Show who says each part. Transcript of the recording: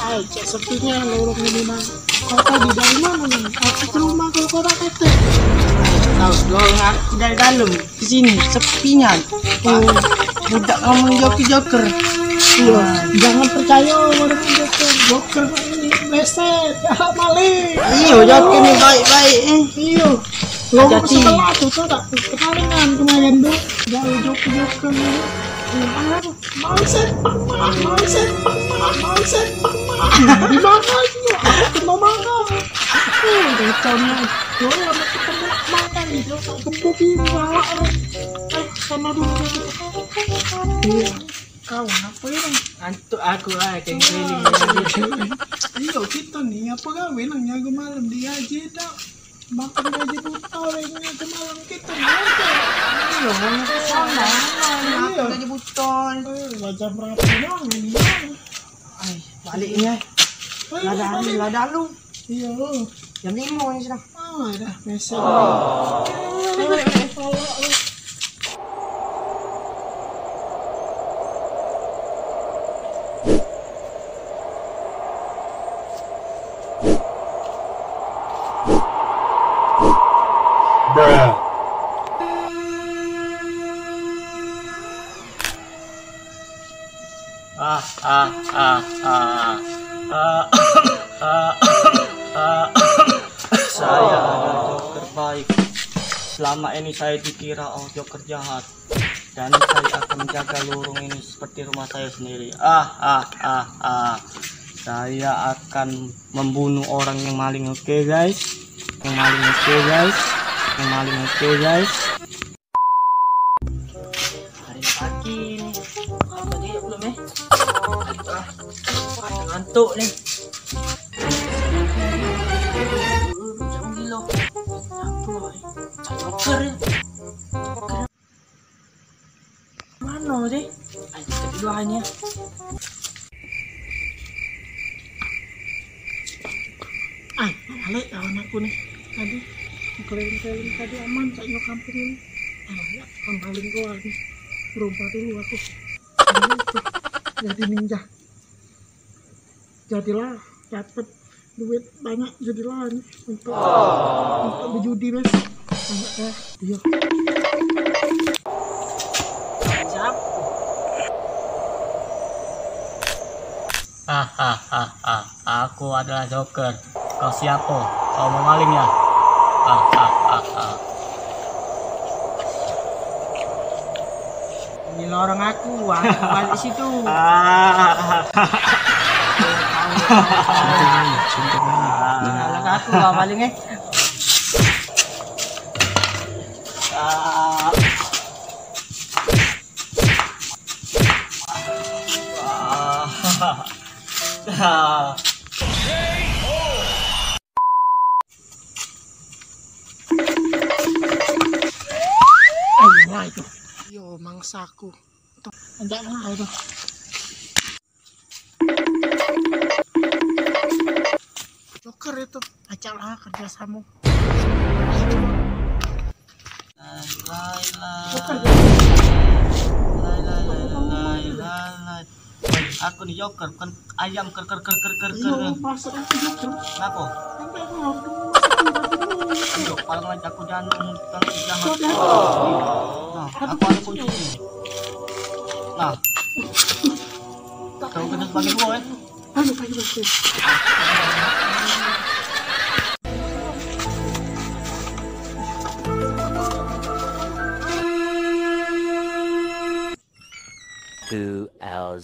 Speaker 1: Ay, cek sepinya lorong ini mah. Kau tadi dari mana nih? Aku ke rumah kalau kau tak kata.
Speaker 2: Tahu lorong aku dari dalam ke sini sepinya.
Speaker 1: Oh,
Speaker 2: Budak ngomong joker.
Speaker 1: iya. Jangan percaya orang joker. Joker ini meset, maling.
Speaker 2: Iya, joker ini baik-baik.
Speaker 1: Iya. Lorong
Speaker 2: Hati-hati.
Speaker 1: sebelah tuh tak kenalingan kemarin tuh. Dari joker ini. Malset, di mana sih? Kena mana? Kacaunya, yo, anak ketemu makan itu, gebuk ini sana dulu. Iya, kawan apa ini?
Speaker 2: Ngantuk aku kayak keliling.
Speaker 1: Iya kita nih apa gawe nang nyago malam di aja dah. Makan gaji buta orangnya ke malam kita nih.
Speaker 2: Iya, mau ke sana. Aku
Speaker 1: Iya.
Speaker 2: gaji buton.
Speaker 1: Jam berapa dong ini?
Speaker 2: Ay, baliknya. Lada lu.
Speaker 1: Iya.
Speaker 2: Jam 5 ini sudah.
Speaker 1: Ah, dah biasa.
Speaker 2: Saya adalah joker baik. Selama ini saya dikira joker jahat, dan saya akan menjaga lorong ini seperti rumah saya sendiri. Saya akan membunuh orang yang maling, oke guys? Yang maling, oke guys? Hari pagi nih. Apa dia belum ngantuk nih. Jangan gila. Joker ya. Mana sih? Ayo kita keduanya.
Speaker 1: Ah, balik kawan aku nih. Tadi keliling-keliling tadi aman saya kampung ini. Ya, kembali keluar nih. Berubah dulu aku. Jadi ninja. Jadilah dapat duit banyak jadilah nih untuk berjudi mas. Banyak ya. Iya.
Speaker 2: Aku adalah joker. Kau siapa? Kau mau maling ya? Ini lorong aku balik situ. Lorong aku malingnya.
Speaker 1: Ayolah itu. Yo mangsaku. Tuh, enggak lah itu. Joker itu, ajaklah kerjasamu. Joker.
Speaker 2: Aku nih joker, bukan ayam ker.
Speaker 1: Iya, pasal aku joker.
Speaker 2: Kenapa?
Speaker 1: Sampai aku harus
Speaker 2: Ayo, kalau ngajak aku jangan jahat.
Speaker 1: Nah,
Speaker 2: Aku ada kunci ini. Nah, kau kena sebagai dua ya.
Speaker 1: ayo.
Speaker 3: Two hours.